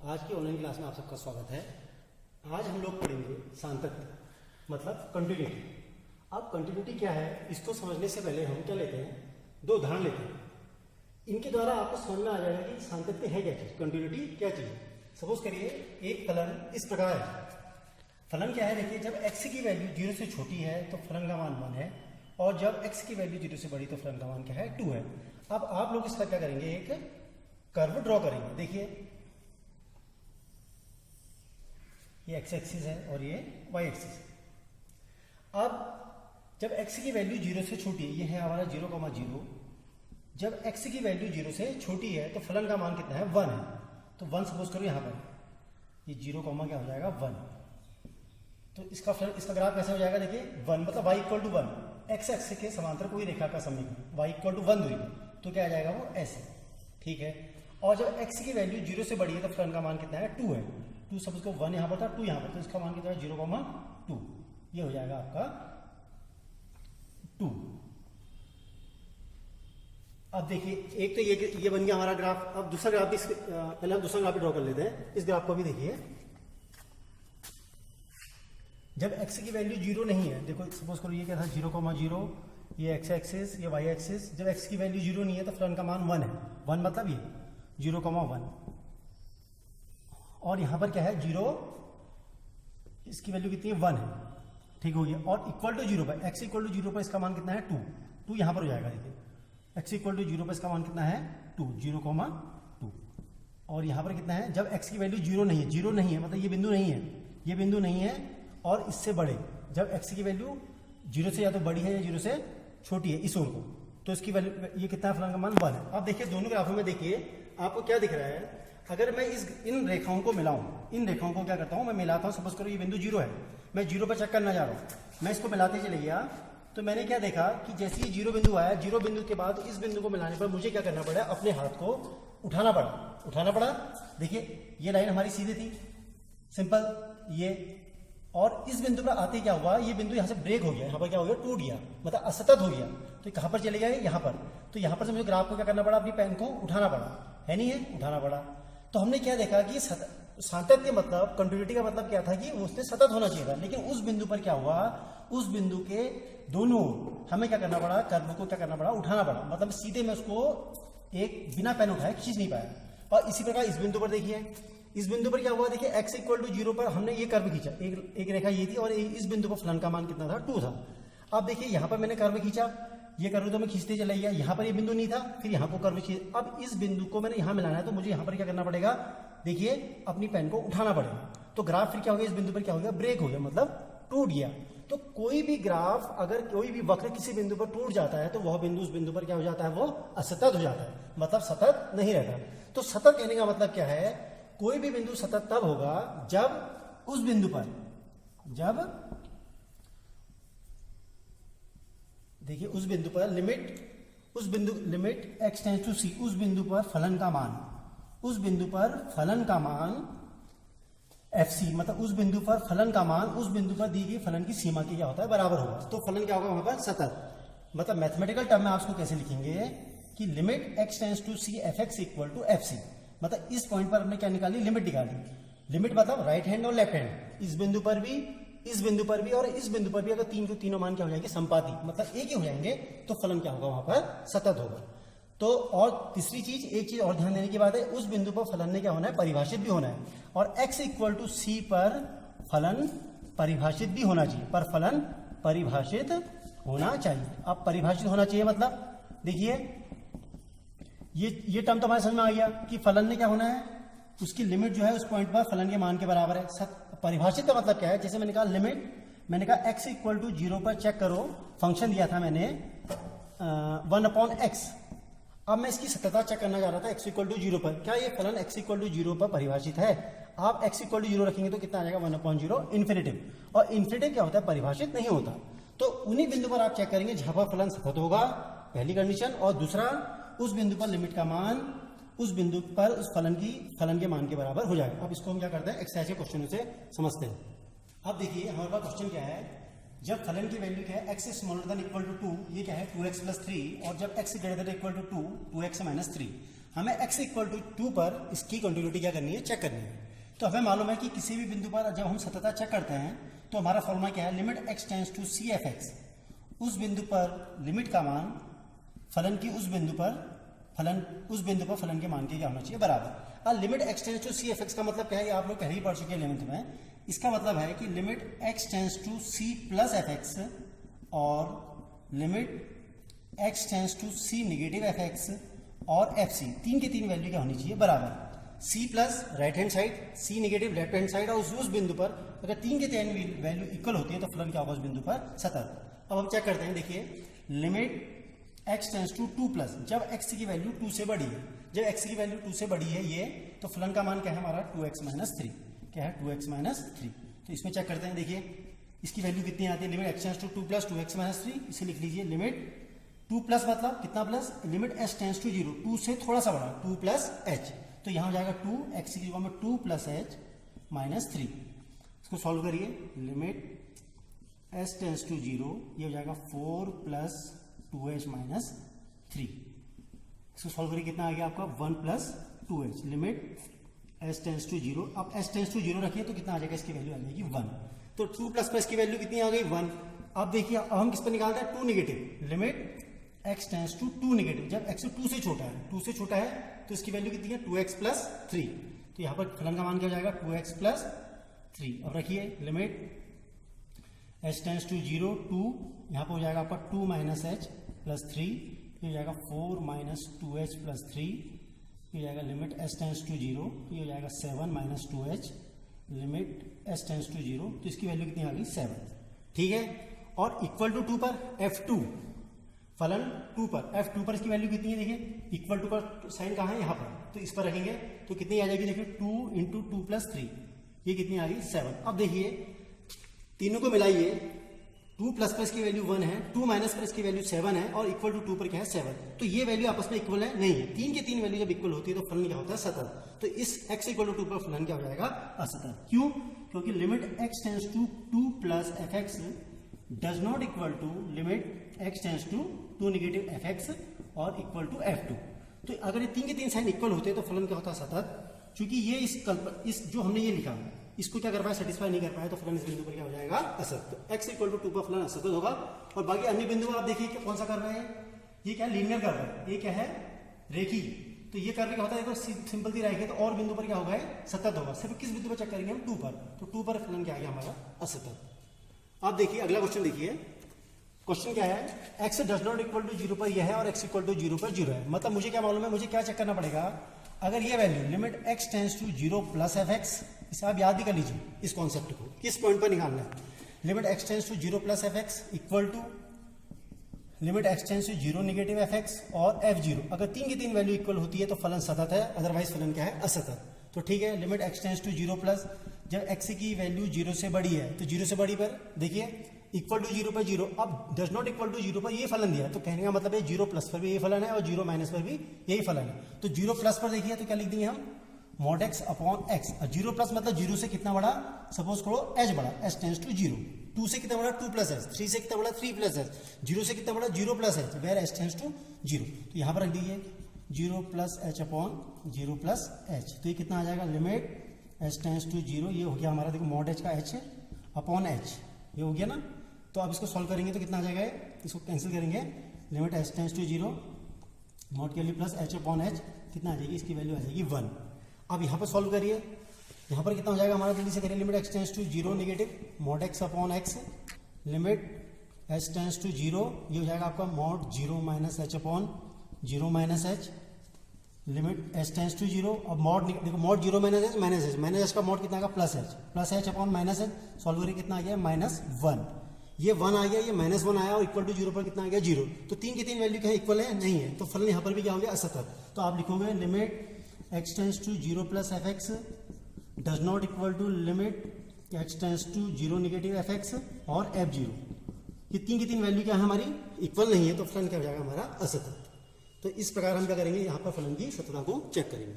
आज की online class में आप सबका स्वागत है। आज हम लोग पढ़ेंगे सातत्य मतलब कंटिन्यूटी। अब कंटिन्यूटी क्या है इसको समझने से पहले हम क्या लेते हैं, दो उदाहरण लेते हैं। इनके द्वारा आपको समझ में आ जाएगा कि सातत्य है क्या चीज, कंटिन्यूटी क्या चीज है। सपोज करिए एक फलन इस प्रकार है। फलन क्या है, देखिए जब x की वैल्यू 0 से छोटी है तो फलन का मान 1 है, और जब x की वैल्यू 0 से बड़ी तो फलन का मान क्या है 2 है। अब आप लोग इसका क्या करेंगे, एक कर्व ड्रॉ करेंगे। देखिए ये x एक्सिस है और ये y एक्सिस है। अब जब x की वैल्यू 0 से छोटी है, ये है हमारा 0,0। जब x की वैल्यू 0 से छोटी है तो फलन का मान कितना है 1 है। तो 1 सपोज करो यहाँ पर ये 0, क्या हो जाएगा 1। तो इसका फलन, इसका ग्राफ कैसे हो जाएगा, देखिए 1 मतलब y equal to 1। x axis के समांतर कोई रेखा का समीकरण y इक्वल टू 1 हुई तो क्या आ जाएगा वो ऐसे, ठीक है। और जब x की वैल्यू 0 से बड़ी है तो फलन का मान कितना है 2 है। 2 सपोज को 1 यहाँ पर था, 2 यहाँ पर, तो इसका मान कितना है 0,2। ये हो जाएगा आपका 2। अब देखिए एक तो ये बन गया हमारा ग्राफ। अब दूसरा ग्राफ भी पहले हम दूसरा ग्राफ भी ड्रॉ कर लेते हैं। इस ग्राफ को भी देखिए, जब x की वैल्यू 0 नहीं है, देखो सपोज करो ये क्या था 0,0, ये x एक्सिस, ये y एक्सिस। जब x की वैल्यू 0 नहीं है तो फलन का मान 1 है। 1 मतलब ये 0,1, और यहां पर क्या है 0, इसकी वैल्यू कितनी है 1 है, ठीक हो गया। और इक्वल टू 0 पर, x इक्वल टू 0 पर इसका मान कितना है 2 यहां पर हो जाएगा। देखिए x इक्वल टू 0 पर इसका मान कितना है 0,2। और यहां पर कितना है, जब x की वैल्यू 0 नहीं है, 0 नहीं है मतलब ये बिंदु नहीं है, ये बिंदु नहीं है, और इससे बड़े, जब x की वैल्यू 0 से या तो बड़ी है या 0 से छोटी है इस ओर को, तो इसकी वैल्यू ये कितना फलन का मान 1 है। अब देखिए दोनों ग्राफों में देखिए आपको क्या दिख रहा है। अगर मैं इन रेखाओं को मिलाऊं, इन रेखाओं को क्या करता हूं, मैं मिलाता हूं। सपोज करो ये बिंदु 0 है, मैं 0 पर चेक करना जा रहा हूं, मैं इसको मिलाते चले गया। तो मैंने क्या देखा कि जैसे ये 0 बिंदु आया, 0 बिंदु के बाद इस बिंदु को मिलाने पर मुझे क्या करना पड़ा, अपने हाथ को उठाना पड़ा। देखिए ये लाइन हमारी सीधी थी, सिंपल ये, और इस बिंदु पर आते क्या हुआ, ये बिंदु यहां से ब्रेक हो गया, यहां पर क्या हो गया, टूट गया, मतलब असतत हो गया। तो कहां पर चले गया, यहां पर। तो यहां पर से मुझे ग्राफ को क्या करना पड़ा, अपनी पेन को उठाना पड़ा, है नहीं है, उठाना पड़ा। तो हमने क्या देखा कि सातत्य मतलब कंटिन्यूटी का मतलब क्या था कि उसने सतत होना चाहिए था। लेकिन उस बिंदु पर क्या हुआ, उस बिंदु के दोनों हमें क्या करना पड़ा, कर्व को क्या करना पड़ा, उठाना पड़ा। मतलब सीधे मैं उसको एक बिना पेन उठाए खींच नहीं पाया। और इसी प्रकार इस बिंदु पर देखिए, इस बिंदु पर क्या हुआ, देखिए x इक्वल टू 0 पर हमने ये कर्व खींचा, एक रेखा ये थी, और इस बिंदु पर फलन का मान कितना था 2 था। अब देखिए यहां पर मैंने कर्व खींचा, ये कर्व तो मैं खींचते चला गया, यहां पर ये बिंदु नहीं था, फिर यहां को कर्व खींच। अब इस बिंदु को मैंने यहां मिलाना है, तो मुझे यहां पर क्या करना पड़ेगा, देखिए अपनी पेन को उठाना पड़ेगा। तो ग्राफ फिर क्या हो गया, इस बिंदु पर क्या हो गया, ब्रेक हो गया, मतलब टूट गया। तो कोई भी ग्राफ, अगर कोई भी वक्र किसी बिंदु पर टूट जाता है तो वह बिंदु उस बिंदु पर क्या हो जाता है, वो असतत हो जाता है, मतलब सतत नहीं रहता। तो सतत कहने का मतलब क्या है, कोई भी बिंदु सतत तब होगा जब उस बिंदु पर, जब देखिए उस बिंदु पर limit x tends to c, उस बिंदु पर फलन का मान fc, मतलब उस बिंदु पर फलन का मान उस बिंदु पर दी गई फलन की सीमा के क्या होता है, बराबर होगा। तो फलन क्या होगा वहां पर, सतत। मतलब मैथमेटिकल टर्म में आप उसको कैसे लिखेंगे कि limit x tends to c fx equal to fc, मतलब इस पॉइंट पर हमने क्या निकाली, लिमिट निकाली। लिमिट मतलब राइट हैंड और लेफ्ट हैंड, इस बिंदु पर भी, इस बिंदु पर भी और इस बिंदु पर भी, अगर तीनों मान क्या हो जाएंगे, संपाती, मतलब एक ही हो जाएंगे, तो फलन क्या होगा वहां पर, सतत होगा। तो और तीसरी चीज, एक चीज और ध्यान देने की बात है, उस बिंदु पर फलन ने क्या होना है, परिभाषित भी होना है। और x इक्वल टू c पर फलन परिभाषित भी होना चाहिए, पर फलन परिभाषित होना चाहिए। अब परिभाषित होना चाहिए मतलब देखिए ये टर्म तो हमारे समझ में आ गया कि फलन ने क्या होना है, उसकी लिमिट जो है उस पॉइंट पर फलन के मान के बराबर है। परिभाषित का मतलब क्या है, जैसे मैंने कहा लिमिट, मैंने कहा x इक्वल टू 0 पर चेक करो, फंक्शन दिया था मैंने 1/x। अब मैं इसकी सत्यता चेक करना चाह रहा था x इक्वल टू 0 पर, क्या ये फलन x इक्वल टू 0 पर परिभाषित है। आप x इक्वल टू 0 रखेंगे तो कितना आ जाएगा, 1/0 इन्फिनिटिव। और इन्फिनिटिव क्या होता है, परिभाषित नहीं होता। तो उन्हीं बिंदु पर आप चेक करेंगे जहां पर फलन सतत होगा, पहली कंडीशन। और दूसरा, उस बिंदु पर लिमिट का मान उस बिंदु पर उस फलन के मान के बराबर हो जाएगा। अब इसको हम क्या करते हैं, एक्सरसाइज के क्वेश्चन से समझते हैं। अब देखिए हमारे पास क्वेश्चन क्या है, जब फलन की वैल्यू क्या है, x smaller than equal to 2, ये क्या है 2x प्लस 3, और जब x greater than equal to 2, 2x minus 3। हमें x इक्वल टू 2 पर इसकी कंटिन्यूटी क्या करनी है, चेक करनी है। तो हमें मालूम है कि किसी भी बिंदु पर जब हम सततता चेक करते हैं तो हमारा फॉर्मूला क्या है, limit x tends to c f x. उस बिंदु पर लिमिट का मान फलन की उस बिंदु पर फलन के मान के क्या होना चाहिए, बराबर। अब limit x tends to c f x का मतलब क्या है, ये आप लोग पहले ही पढ़ चुके हैं 11th में। इसका मतलब है कि limit x tends to c plus f x और limit x tends to c negative f x और एफ सी, तीन की तीन वैल्यू क्या होनी चाहिए, बराबर। c plus right hand side, c negative left hand side, और उस बिंदु पर अगर तीन के तीन वैल्यू इक्वल होती है तो फलन क्या होगा उस बिंदु पर, सतत। अब हम चेक करते हैं, देखिए limit x tends to 2 plus, जब x की वैल्यू 2 से बड़ी है, जब x की वैल्यू 2 से बड़ी है ये, तो फलन का मान क्या है हमारा 2x माइनस 3, क्या है 2x माइनस 3। तो इसमें चेक करते हैं, देखिए इसकी वैल्यू कितनी आती है, limit x tends to 2 plus 2x minus 3, इसे लिख लीजिए लिमिट 2 प्लस मतलब कितना plus, limit s tends to 0, 2 से थोड़ा सा बड़ा 2 प्लस h, तो यहां हो जाएगा 2 x की जगह में 2 प्लस h माइनस 3। इसको सॉल्व करिए, लिमिट s टेंड्स टू 0, ये हो जाएगा 4 प्लस 2h माइनस 3। इसको सॉल्व करिए, कितना आ गया आपका 1 plus 2h, limit s tends to 0। अब s टेंड्स टू 0 रखिए तो कितना आ जाएगा, इसकी वैल्यू आ जाएगी 1। तो 2 प्लस पर इसकी वैल्यू कितनी आ गई 1। अब देखिए अब हम किस पर निकालते हैं, 2 negative, limit x tends to 2 negative, जब x 2 से छोटा है, 2 से छोटा है तो इसकी वैल्यू कितनी है 2x प्लस 3। तो यहाँ पर फलन का मान क्या हो जाएगा 2x प्लस 3। अब रखिए लिमिट h टेंड्स टू 0, 2, यहाँ पर हो जाएगा आपका 2 माइनस h प्लस 3, ये हो जाएगा 4 माइनस 2h प्लस 3, ये हो जाएगा लिमिट s टेंड्स टू 0, ये हो जाएगा 7 minus 2h, limit s tends to 0, तो इसकी वैल्यू कितनी आ गई 7, ठीक है। और इक्वल टू 2 पर f2, फलन 2 पर, f2 पर इसकी वैल्यू कितनी है, देखिए इक्वल टू का साइन कहाँ है, यहाँ पर, तो इस पर रखेंगे तो कितनी आ जाएगी, देखिए 2 इंटू 2 प्लस 3, ये कितनी आ गई 7। अब देखिए तीनों को मिलाइए, 2 प्लस पर इसकी वैल्यू 1 है, 2 माइनस पर इसकी वैल्यू 7 है, और इक्वल टू 2 पर क्या है 7। तो ये वैल्यू आपस में इक्वल है नहीं है, तीन की तीन वैल्यू जब इक्वल होती है तो फलन क्या होता है सतत। तो इस x इक्वल टू 2 पर फलन क्या हो जाएगा, असतत। क्यों, क्योंकि limit x tends to 2 plus f x does not equal to limit x tends to 2 negative f x और इक्वल टू f2। तो अगर ये तीन के तीन साइन इक्वल होते हैं तो फलन क्या होता है सतत। क्योंकि ये इस जो हमने ये लिखा इसको क्या कर पाया, सेटिस्फाई नहीं कर पाया, तो फलन इस बिंदु पर क्या हो जाएगा, असतत। तो x इक्वल टू 2 पर फलन असतत होगा। और बाकी अन्य बिंदु आप देखिए कौन सा कर रहे हैं, ये क्या लीनियर कर रहे हैं, ये क्या है रेखी, तो ये करने का होता है देखो सिंपल सी रहेगी, तो और बिंदु पर क्या होगा सतत होगा। सिर्फ किस बिंदु पर चेक करेंगे हम, 2 पर, तो 2 पर फलन क्या आ गया हमारा असतत। आप देखिए अगला क्वेश्चन देखिए, क्वेश्चन क्या है, x does not equal to 0 पर यह है और x इक्वल टू 0 पर 0 है। मतलब मुझे क्या मालूम है, मुझे क्या चेक करना पड़ेगा, अगर ये value limit x tends to 0 plus f x, इसे आप याद ही कर लीजिए इस कॉन्सेप्ट को, किस पॉइंट पर निकालना है, limit x tends to 0 plus f x equal to limit x tends to 0 negative f x और f0। अगर तीन की तीन वैल्यू इक्वल होती है तो फलन सतत है, अदरवाइज फलन क्या है, असतत। तो ठीक है, limit x tends to 0 plus, जब x की वैल्यू 0 से बड़ी है तो 0 से बड़ी पर देखिए इक्वल टू 0 पर 0, अब डज नॉट इक्वल टू 0 पर ये फलन दिया है, तो कहने का मतलब है 0 प्लस पर भी ये फलन है और 0 माइनस पर भी यही फलन है। तो 0 प्लस पर देखिए तो क्या लिख देंगे हम, मॉड x अपॉन x। और 0 प्लस मतलब 0 से कितना बड़ा, सपोज करो h बड़ा, h टेंड्स टू 0, 2 से कितना बड़ा 2 प्लस h, 3 से कितना बड़ा 3 प्लस h, 0 से कितना बड़ा 0 plus h, where h tends to 0। तो यहाँ पर रख दीजिए 0 plus h upon 0 plus h, तो ये कितना आ जाएगा, लिमिट h टेंड्स टू 0, ये हो गया हमारा देखो मॉड h का h अपॉन h, ये हो गया ना। तो अब इसको सॉल्व करेंगे तो कितना आ जाएगा, इसको कैंसिल करेंगे, limit h tends to 0 mod के लिए प्लस h अपॉन h, कितना आ जाएगी, इसकी वैल्यू आ जाएगी 1। अब यहाँ पर सॉल्व करिए, यहाँ पर कितना हो जाएगा हमारा, जल्दी से करिए, limit x tends to 0 negative mod x upon x, limit h tends to 0, ये हो जाएगा आपका mod 0 minus h upon 0 minus h, limit h tends to 0। अब मॉड देखो, mod 0 minus h, minus h का मॉड कितना आएगा plus h upon minus h, solve करिए कितना आ गया माइनस 1, ये 1 आ गया, ये माइनस 1 आया, और इक्वल टू 0 पर कितना आ गया 0। तो तीन की तीन वैल्यू क्या इक्वल है, नहीं है, तो फलन यहाँ पर भी क्या हो गया, असतत। तो आप लिखोगे limit x tends to 0 plus f x does not equal to limit x tends to 0 negative f x और f0। ये तीन की तीन वैल्यू क्या है हमारी, इक्वल नहीं है, तो फलन क्या हो जाएगा हमारा असतत। तो इस प्रकार हम क्या करेंगे, यहाँ पर फलन की सततता को चेक करेंगे।